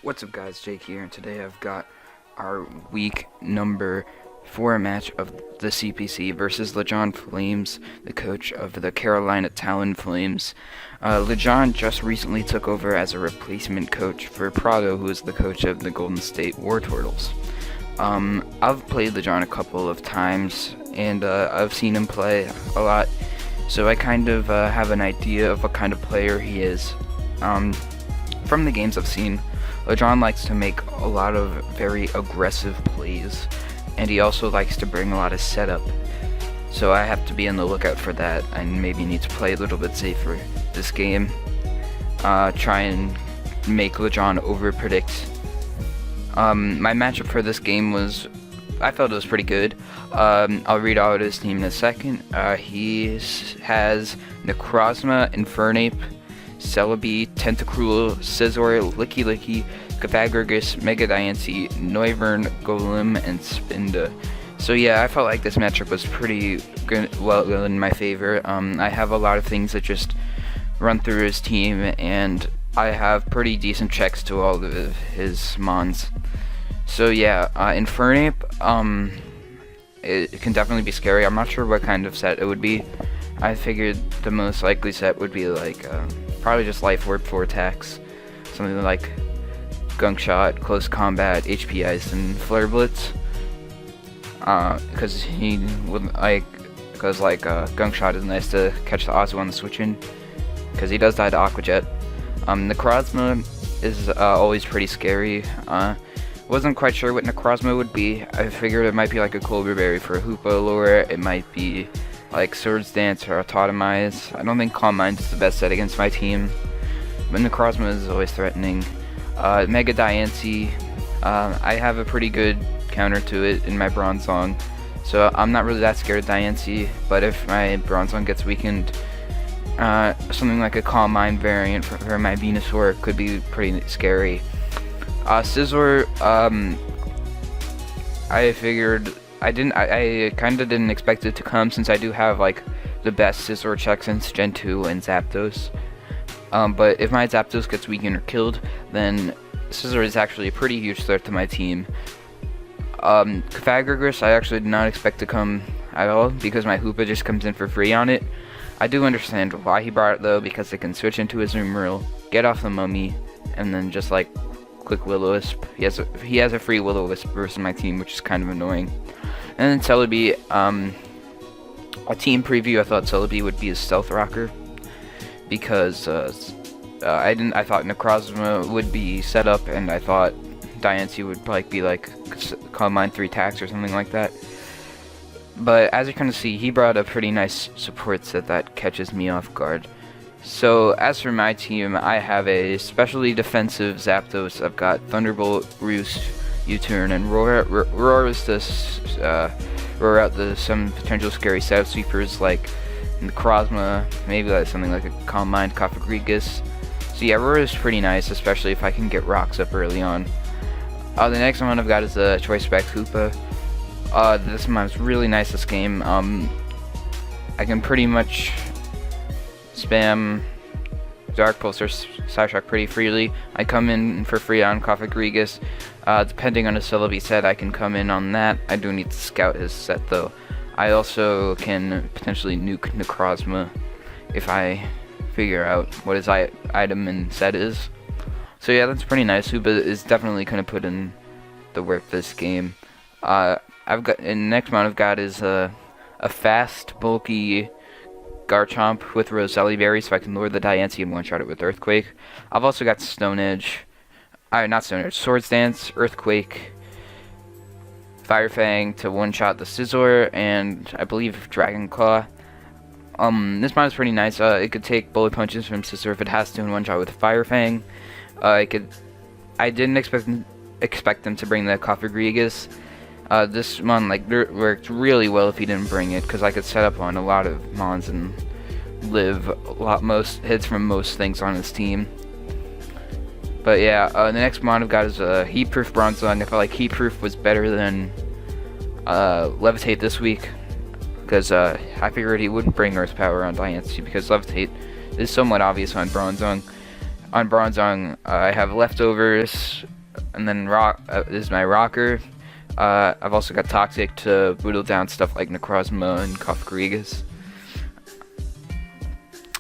What's up guys, Jake here, and today I've got our week number 4 match of the CPC versus LeJon Flames, the coach of the Carolina Talonflames. LeJon just recently took over as a replacement coach for Prado, who is the coach of the Golden State War Turtles. I've played LeJon a couple of times, and I've seen him play a lot, so I kind of have an idea of what kind of player he is. From the games I've seen, LeJon likes to make a lot of very aggressive plays, and he also likes to bring a lot of setup. So I have to be on the lookout for that, and maybe need to play a little bit safer this game. Try and make LeJon over-predict. My matchup for this game was, I felt it was pretty good. I'll read out his team in a second. He has Necrozma, Infernape, Celebi, Tentacruel, Scizor, Licky Licky, Cavagrgus, Mega Diancie, Noivern, Golem, and Spinda. So yeah, I felt like this matchup was pretty good, well in my favor. I have a lot of things that just run through his team, and I have pretty decent checks to all of his mons. So yeah, Infernape, it can definitely be scary. I'm not sure what kind of set it would be. I figured the most likely set would be like probably just Life Orb for attacks, something like Gunk Shot, Close Combat, HP Ice, and Flare Blitz. Because he would Gunk Shot is nice to catch the Ozu on the switch in, because he does die to Aqua Jet. Necrozma is always pretty scary. Wasn't quite sure what Necrozma would be. I figured it might be like a Clover Berry for a Hoopa lure. It might be like Swords Dance or Autotomize. I don't think Calm Mind is the best set against my team, but Necrozma is always threatening. Mega Diancie, I have a pretty good counter to it in my Bronzong, so I'm not really that scared of Diancie, but if my Bronzong gets weakened, something like a Calm Mind variant for my Venusaur could be pretty scary. Scizor, I figured I kind of didn't expect it to come, since I do have like the best Scizor check since Gen 2 and Zapdos. But if my Zapdos gets weakened or killed, then Scizor is actually a pretty huge threat to my team. Cavagrgus, I actually did not expect to come at all, because my Hoopa just comes in for free on it. I do understand why he brought it though, because it can switch into his Azumarill, get off the Mummy, and then just like click Will-O-Wisp. He has a free Will-O-Wisp versus my team, which is kind of annoying. And then Celebi, a team preview, I thought Celebi would be a Stealth Rocker, because I thought Necrozma would be set up, and I thought Diancie would like be like Calm Mind 3 attacks or something like that. But as you kind of see, he brought a pretty nice support set that catches me off guard. So as for my team, I have a specially defensive Zapdos. I've got Thunderbolt, Roost, U-Turn, and Roar. Roar is this roar out some potential scary setup sweepers like Necrozma, maybe like something like a Calm Mind, Cofagrigus. So yeah, Roar is pretty nice, especially if I can get rocks up early on. The next one I've got is a Choice Spec Hoopa. This one is really nice this game. I can pretty much spam Dark Pulse or Psyshock pretty freely. I come in for free on Cofagrigus. Depending on his Celebi set, I can come in on that. I do need to scout his set though. I also can potentially nuke Necrozma if I figure out what his item and set is. So yeah, that's pretty nice. Hoopa is definitely going to put in the work this game. The next one I've got is a fast, bulky Garchomp with Roselli Berry, so I can lure the Diancie and one-shot it with Earthquake. I've also got Stone Edge. Not Stone Edge, Swords Dance, Earthquake, Fire Fang to one-shot the Scizor, and I believe Dragon Claw. This mod is pretty nice. It could take bullet punches from Scizor if it has to in one-shot with Fire Fang. I didn't expect them to bring the Cofagrigus. This mon worked really well if he didn't bring it, because I could set up on a lot of mons and live most hits from most things on his team. But yeah, the next mon I've got is a Heat Proof Bronzong. I felt like Heat Proof was better than Levitate this week, because I figured he wouldn't bring Earth Power on Diancie, because Levitate is somewhat obvious on Bronzong. On Bronzong, I have Leftovers, and then this is my rocker. I've also got Toxic to boodle down stuff like Necrozma and Kofkarigas.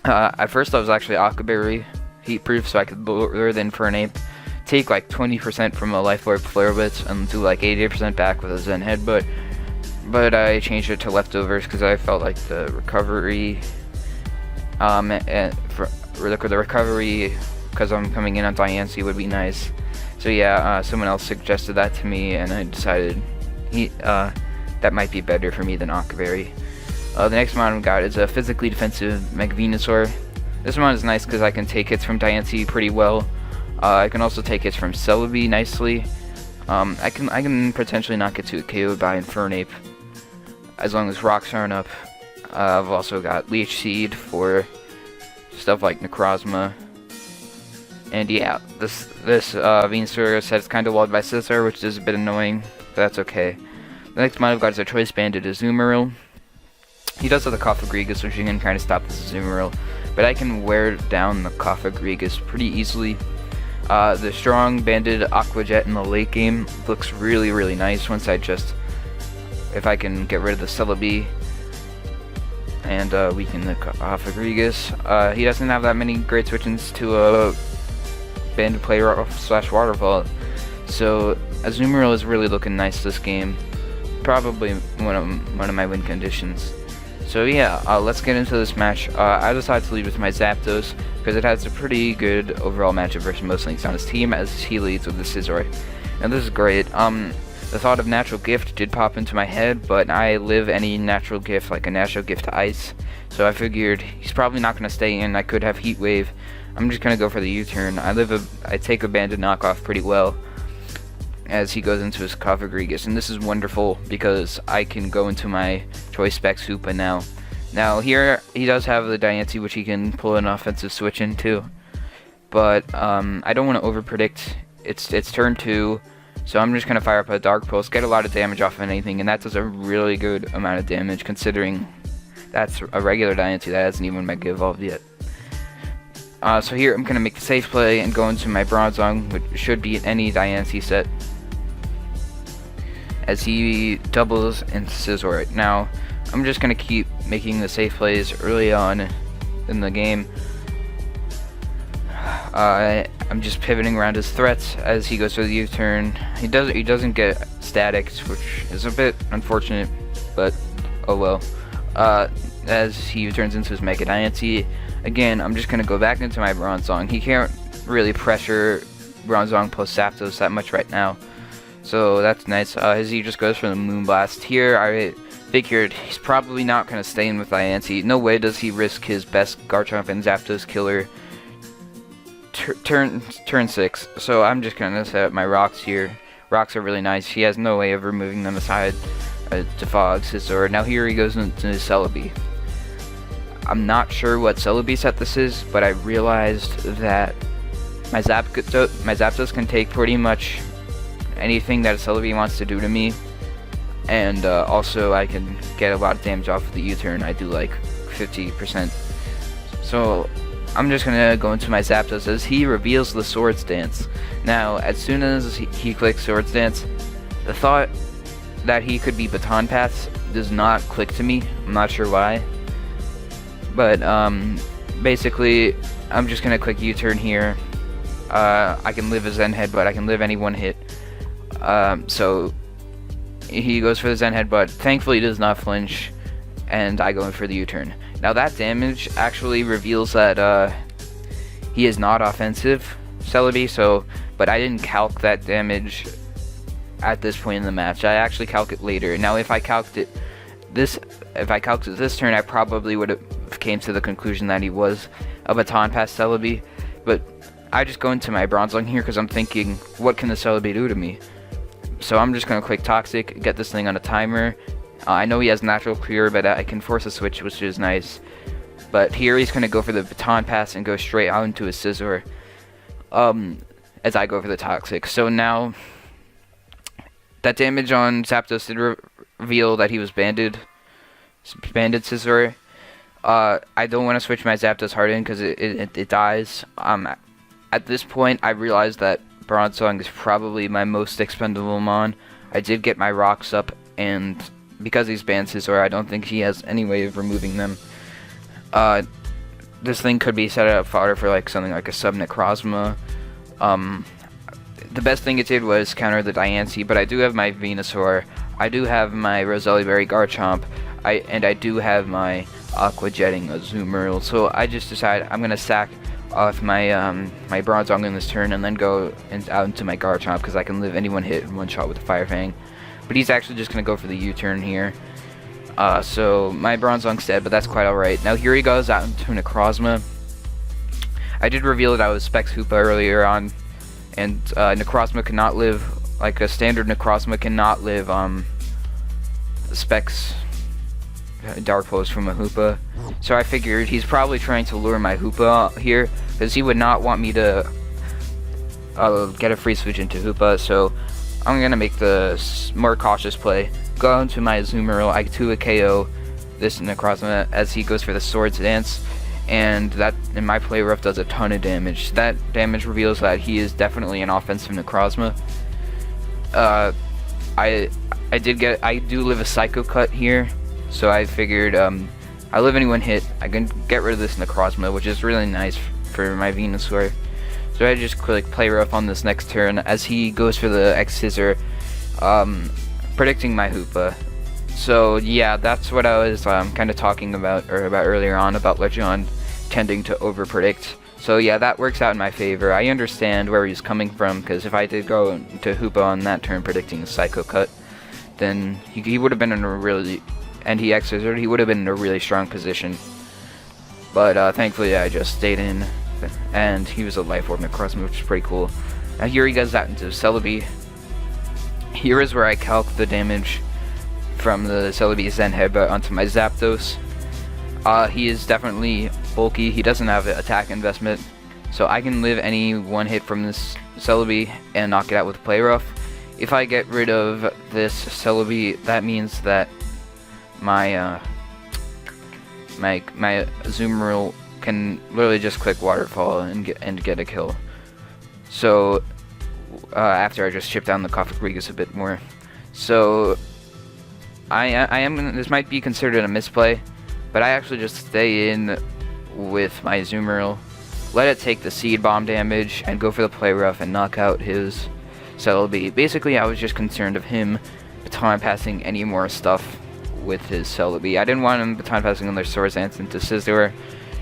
At first I was actually Akaberry Heatproof, so I could lure the Infernape, take like 20% from a Life Orb Flare Blitz, and do like 80% back with a Zen Headbutt. But I changed it to Leftovers because I felt like the recovery, the recovery, because I'm coming in on Diancie, would be nice. So yeah, someone else suggested that to me, and I decided that might be better for me than Akaberry. The next mon I've got is a physically defensive Mega Venusaur. This mon is nice because I can take hits from Diancie pretty well. I can also take hits from Celebi nicely. I can potentially not get to a KO by Infernape as long as rocks aren't up. I've also got Leech Seed for stuff like Necrozma. And yeah, this Venusaur set is kind of walled by Scizor, which is a bit annoying, but that's okay. The next mon I've got is a Choice Banded Azumarill. He does have the Kofagrigus, which you can kind of stop the Azumarill, but I can wear down the Kofagrigus pretty easily. The strong Banded Aqua Jet in the late game looks really, really nice once if I can get rid of the Celebi and weaken the Kofagrigus. He doesn't have that many great switch-ins to a Banded Player / Water Vault, so Azumarill is really looking nice this game. Probably one of my win conditions. So yeah, let's get into this match. I decided to lead with my Zapdos because it has a pretty good overall matchup versus most links on his team, as he leads with the Scizor. And this is great. The thought of Natural Gift did pop into my head, but I live any Natural Gift like a Natural Gift to Ice, so I figured he's probably not going to stay in. I could have Heat Wave. I'm just going to go for the U-turn. I take a Banded Knockoff pretty well as he goes into his Kofagrigus, and this is wonderful because I can go into my Choice Specs Hoopa now. Now here he does have the Diancie, which he can pull an offensive switch into, but I don't want to overpredict. It's turn 2, so I'm just gonna fire up a Dark Pulse, get a lot of damage off of anything, and that does a really good amount of damage considering that's a regular Diancie that hasn't even Mega Evolved yet. So here I'm gonna make the safe play and go into my Bronzong, which should beat any Diancie set, as he doubles into Scizor. Now, I'm just going to keep making the safe plays early on in the game. I'm just pivoting around his threats as he goes for the U-turn. He doesn't get statics, which is a bit unfortunate, but oh well. As he U-turns into his Mega Diancie, again, I'm just going to go back into my Bronzong. He can't really pressure Bronzong plus Zapdos that much right now, so that's nice. As he just goes for the Moonblast. Here, I figured he's probably not going to stay in with Diancie. No way does he risk his best Garchomp and Zapdos killer turn 6. So I'm just going to set up my Rocks here. Rocks are really nice. He has no way of removing them aside to Fog Scizor. Now here he goes into his Celebi. I'm not sure what Celebi set this is, but I realized that my Zapdos can take pretty much anything that a Celebi wants to do to me, and also I can get a lot of damage off of the U-turn. I do like 50%. So I'm just gonna go into my Zapdos as he reveals the Swords Dance. Now, as soon as he clicks Swords Dance, the thought that he could be Baton Paths does not click to me. I'm not sure why, but basically I'm just gonna click U-turn here. I can live a Zen Headbutt. I can live any one hit. So he goes for the Zen Headbutt. Thankfully, he does not flinch, and I go in for the U-turn. Now that damage actually reveals that he is not offensive, Celebi. But I didn't calc that damage at this point in the match. I actually calc it later. Now, if I calced it this turn, I probably would have came to the conclusion that he was a Baton Pass Celebi. But I just go into my Bronzong here because I'm thinking, what can the Celebi do to me? So I'm just going to click Toxic, get this thing on a timer. I know he has Natural Clear, but I can force a switch, which is nice. But here he's going to go for the Baton Pass and go straight out into his Scizor, as I go for the Toxic. So now, that damage on Zapdos did reveal that he was Banded Scizor. I don't want to switch my Zapdos Harden because it dies. At this point, I realized that Bronzong is probably my most expendable mon. I did get my rocks up, and because he's banned Scizor, I don't think he has any way of removing them. This thing could be set up fodder for like something like a sub Necrozma. The best thing it did was counter the Diancie, but I do have my Venusaur, I do have my Roselli Berry Garchomp, and I do have my Aqua Jetting Azumarill, so I just decided I'm gonna sack off my my Bronzong in this turn and then go out into my Garchomp because I can live any one hit in one shot with the Fire Fang. But he's actually just gonna go for the U-turn here. So my Bronzong's dead, but that's quite alright. Now here he goes out into Necrozma. I did reveal that I was Specs Hoopa earlier on, and Necrozma cannot live, like a standard Necrozma cannot live Specs Dark Pulse from a Hoopa. So I figured he's probably trying to lure my Hoopa here, because he would not want me to get a free switch into Hoopa, so I'm going to make the more cautious play. Go into my Azumarill, I 2 KO this Necrozma as he goes for the Swords Dance, and that in my play rough does a ton of damage. That damage reveals that he is definitely an offensive Necrozma. I do live a Psycho Cut here, so I figured I live any one hit, I can get rid of this Necrozma, which is really nice for my Venusaur. So I just click play rough on this next turn as he goes for the X Scissor, predicting my Hoopa. So yeah, that's what I was kind of talking about earlier on about LeJon tending to over-predict. So yeah, that works out in my favor. I understand where he's coming from, because if I did go to Hoopa on that turn predicting a Psycho Cut, then he would have been in a really, and he X Scissored, he would have been in a really strong position. But thankfully I just stayed in, and he was a Life Orb Necrozma, which is pretty cool. Now here he goes out into Celebi. Here is where I calc the damage from the Celebi Zen Headbutt onto my Zapdos. He is definitely bulky, he doesn't have an attack investment, so I can live any one hit from this Celebi and knock it out with Play Rough. If I get rid of this Celebi, that means that my my Azumarill can literally just click Waterfall and get a kill. So after I just chip down the Froakies a bit more. So this might be considered a misplay, but I actually just stay in with my Azumarill, let it take the Seed Bomb damage, and go for the Play Rough and knock out his Celebi. Basically, I was just concerned of him baton passing any more stuff with his Celebi. I didn't want him baton passing on their Swords Dance into Scizor,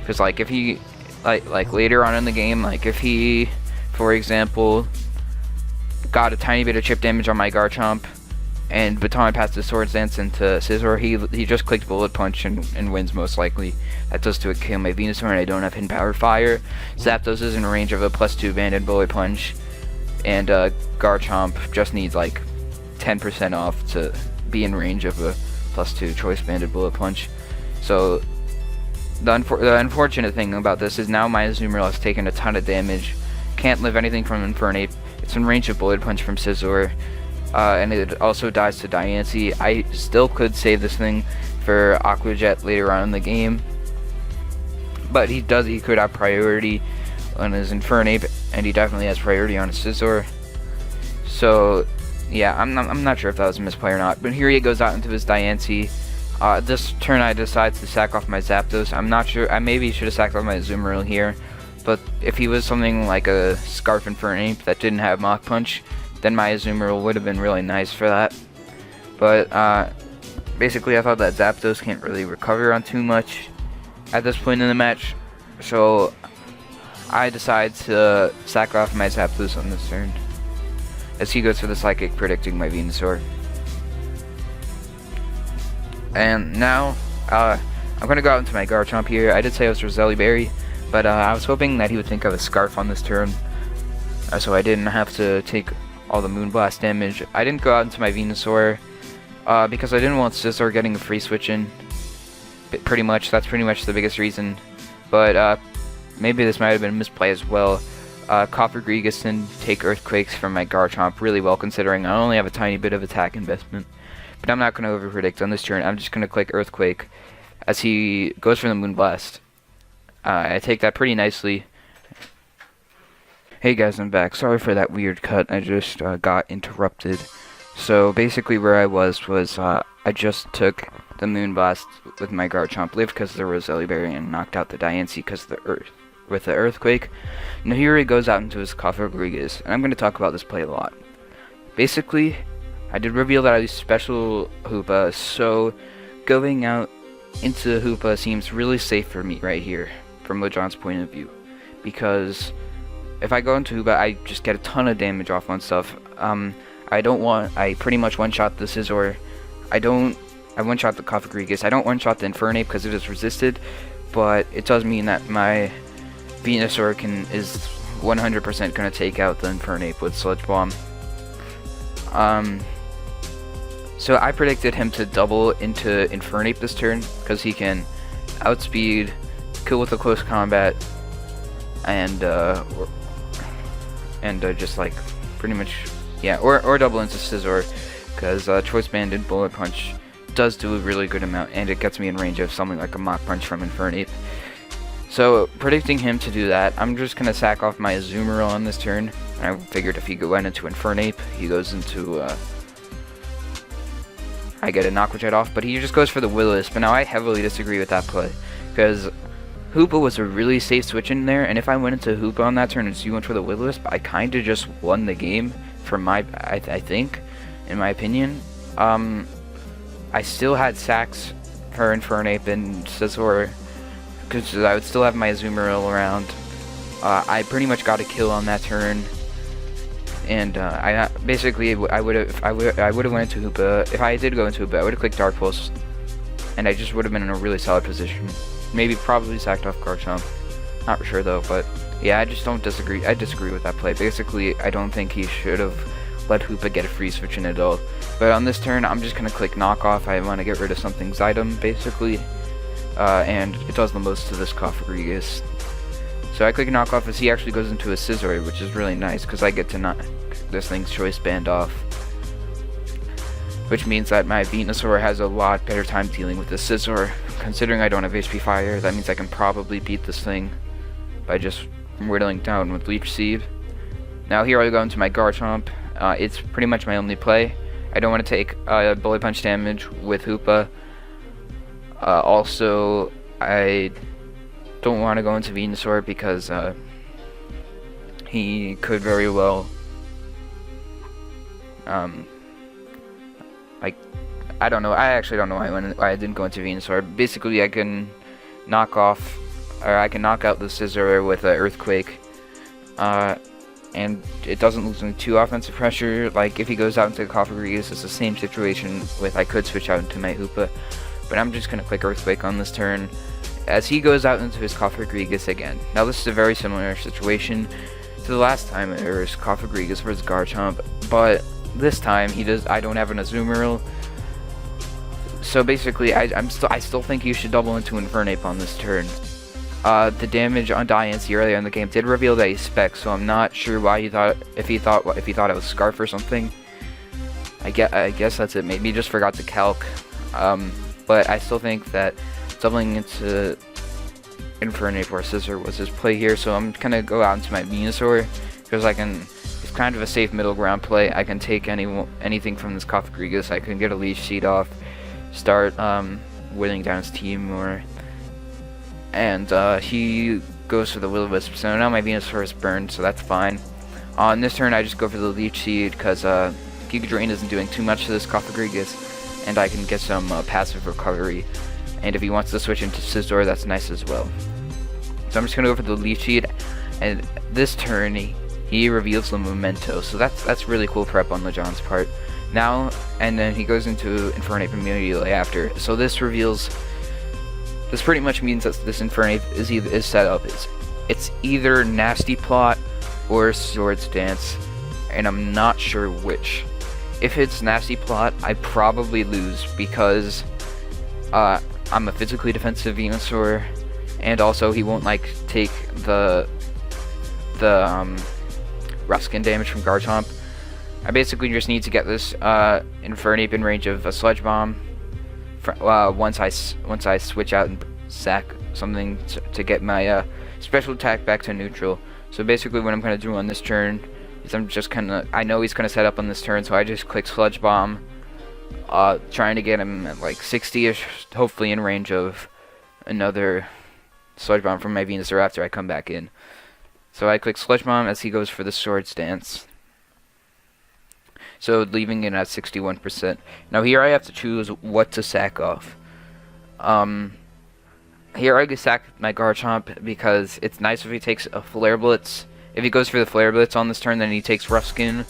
because like if he like later on in the game, like if he, for example, got a tiny bit of chip damage on my Garchomp and baton passed the Swords Dance into Scizor, he just clicked Bullet Punch and wins most likely. That does to kill my Venusaur, and I don't have Hidden Power Fire. Zapdos is in range of a +2 banded Bullet Punch, and Garchomp just needs like 10% off to be in range of a +2 Choice Banded Bullet Punch. So the unfortunate thing about this is now my Azumarill has taken a ton of damage. Can't live anything from Infernape. It's in range of Bullet Punch from Scizor, and it also dies to Diancie. I still could save this thing for Aqua Jet later on in the game, but he could have priority on his Infernape, and he definitely has priority on his Scizor. So yeah, I'm not sure if that was a misplay or not, but here he goes out into his Diancie. This turn I decide to sack off my Zapdos. I'm not sure, I maybe should have sacked off my Azumarill here, but if he was something like a Scarf Infernape that didn't have Mach Punch, then my Azumarill would have been really nice for that. But basically I thought that Zapdos can't really recover on too much at this point in the match, so I decide to sack off my Zapdos on this turn, as he goes for the Psychic, predicting my Venusaur. And now, I'm going to go out into my Garchomp here. I did say I was Roselli Berry, but I was hoping that he would think of a Scarf on this turn, so I didn't have to take all the Moonblast damage. I didn't go out into my Venusaur, because I didn't want Scizor getting a free switch in. Pretty much, that's pretty much the biggest reason. But maybe this might have been a misplay as well. Froakies can take Earthquakes from my Garchomp really well, considering I only have a tiny bit of attack investment. But I'm not going to over-predict on this turn. I'm just going to click Earthquake as he goes for the Moonblast. I take that pretty nicely. Hey guys, I'm back. Sorry for that weird cut. I just got interrupted. So basically, where I was I just took the Moonblast with my Garchomp, lived because there was Ellie and knocked out the Diancie because of the earth with the earthquake. Now here he goes out into his Rodriguez, and I'm going to talk about this play a lot. Basically, I did reveal that I use special Hoopa, so going out into Hoopa seems really safe for me right here, from LeJon's point of view, because if I go into Hoopa, I just get a ton of damage off on stuff. I pretty much one-shot the Scizor. I one-shot the Rodriguez. I don't one-shot the Infernape because it is resisted, but it does mean that my Venusaur is 100% going to take out the Infernape with Sludge Bomb. So I predicted him to double into Infernape this turn, because he can outspeed, kill with a close combat, and just like pretty much, yeah, or double into Scizor, because Choice Band and Bullet Punch does do a really good amount, and it gets me in range of something like a Mach Punch from Infernape. So predicting him to do that, I'm just gonna sack off my Azumarill on this turn. I figured if he went into Infernape, he goes into I get a Knockout Jet off, but he just goes for the Will-O-Wisp. But now I heavily disagree with that play, because Hoopa was a really safe switch in there, and if I went into Hoopa on that turn and you went for the Will-O-Wisp, I kind of just won the game, I think, in my opinion. I still had sacks for Infernape and Scizor, because I would still have my Azumarill around. I pretty much got a kill on that turn, and I would have went into Hoopa. If I did go into Hoopa, I would have clicked Dark Pulse, and I just would have been in a really solid position. Maybe probably sacked off Garchomp. Not sure though, but yeah, I just don't disagree. I disagree with that play. Basically, I don't think he should have let Hoopa get a free switch in at all. But on this turn, I'm just gonna click Knockoff. I want to get rid of something's item, basically, and it does the most to this Rodriguez. So I click Knockoff as he actually goes into a Scizor, which is really nice because I get to knock this thing's Choice Band off, which means that my Venusaur has a lot better time dealing with the Scizor. Considering I don't have HP Fire, that means I can probably beat this thing by just whittling down with Leech Seed. Now here I go into my Garchomp. It's pretty much my only play. I don't want to take Bullet Punch damage with Hoopa. Also, I don't want to go into Venusaur because he could very well I don't know. I actually don't know why I didn't go into Venusaur. Basically, I can knock out the Scizor with an Earthquake, and it doesn't lose me 2 offensive pressure. Like if he goes out into Rodriguez, it's the same situation with I could switch out into my Hoopa, but I'm just gonna click Earthquake on this turn as he goes out into his Rodriguez again. Now this is a very similar situation to the last time it was Rodriguez versus Garchomp, but this time I don't have an Azumarill. So basically, I still think you should double into Infernape on this turn. The damage on Diancie earlier in the game did reveal that he's Spec, so I'm not sure why he thought if he thought it was Scarf or something. I guess that's it. Maybe he just forgot to calc. But I still think that doubling into Infernape or Scizor was his play here. So I'm gonna go out into my Venusaur because it's kind of a safe middle ground play. I can take anything from this Rodriguez. I can get a Leech Seed off, start whittling down his team, and he goes for the Will-O-Wisp. So now my Venusaur is burned, so that's fine. On this turn, I just go for the Leech Seed because Giga Drain isn't doing too much to this Rodriguez, and I can get some passive recovery. And if he wants to switch into Scizor, that's nice as well. So I'm just gonna go for the Leech Seed, and this turn he reveals the Memento. So that's really cool prep on LeJon's part. Now, and then he goes into Infernape immediately after. So this pretty much means that this Infernape is set up. It's either Nasty Plot or Swords Dance, and I'm not sure which. If it's Nasty Plot, I probably lose because I'm a physically defensive Venusaur, and also he won't take the rough skin damage from Garchomp. I basically just need to get this Infernape in range of a Sludge Bomb once I switch out and sack something to get my special attack back to neutral. So basically what I'm going to do on this turn is I'm just kind of, I know he's going to set up on this turn, so I just click Sludge Bomb, trying to get him at like 60ish, hopefully in range of another Sludge Bomb from my Venusaur after I come back in. So I click Sludge Bomb as he goes for the Swords Dance. So leaving it at 61%. Now here I have to choose what to sack off. Here I can sack my Garchomp because it's nice if he takes a Flare Blitz. If he goes for the Flare Blitz on this turn, then he takes Rough Skin,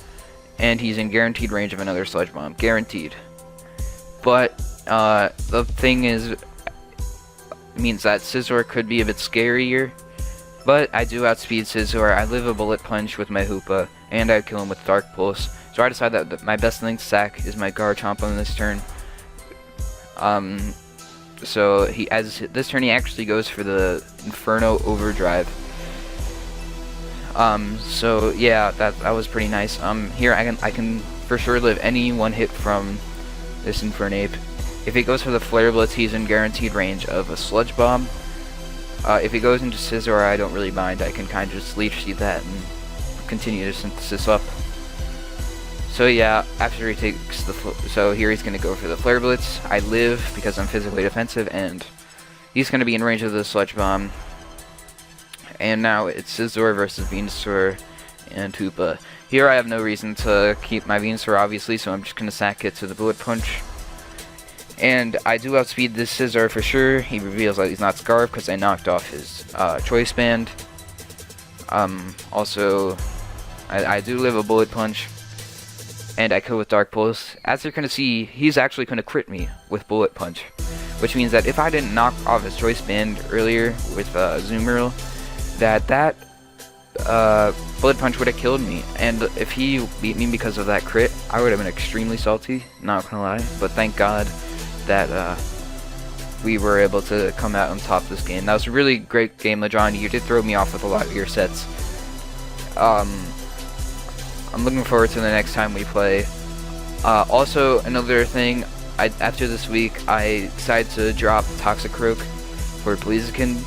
and he's in guaranteed range of another Sludge Bomb. Guaranteed. But the thing is, it means that Scizor could be a bit scarier. But I do outspeed Scizor. I live a Bullet Punch with my Hoopa, and I kill him with Dark Pulse. So I decided that my best thing to sack is my Garchomp on this turn. So this turn he actually goes for the Inferno Overdrive. So yeah, that was pretty nice. Here I can for sure live any one hit from this Infernape. If he goes for the Flare Blitz, he's in guaranteed range of a Sludge Bomb. If he goes into Scizor, I don't really mind. I can kind of just Leech Seed that and continue to synthesis up. So yeah, after he takes the so here he's gonna go for the Flare Blitz. I live because I'm physically defensive, and he's gonna be in range of the Sludge Bomb. And now it's Scizor versus Venusaur and Hoopa. Here I have no reason to keep my Venusaur, obviously, so I'm just gonna sack it to the Bullet Punch. And I do outspeed this Scizor for sure. He reveals that he's not Scarf because I knocked off his Choice Band. Also, I do live a Bullet Punch. And I kill with Dark Pulse. As you're gonna see, he's actually gonna crit me with Bullet Punch, which means that if I didn't knock off his Choice Band earlier with Azumarill, that Bullet Punch would have killed me. And if he beat me because of that crit, I would have been extremely salty, not gonna lie. But thank God that we were able to come out on top of this game. That was a really great game, LeJon. You did throw me off with a lot of your sets. I'm looking forward to the next time we play. Also, another thing, after this week, I decided to drop Toxicroak for Blaziken.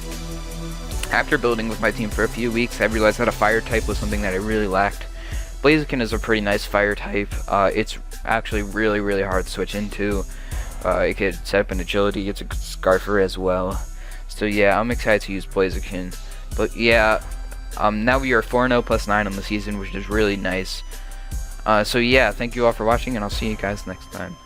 After building with my team for a few weeks, I realized that a fire type was something that I really lacked. Blaziken is a pretty nice fire type. It's actually really, really hard to switch into. It could set up an agility, it's a Scarfer as well. So yeah, I'm excited to use Blaziken. But yeah, now we are 4-0 plus 9 on the season, which is really nice. So yeah, thank you all for watching, and I'll see you guys next time.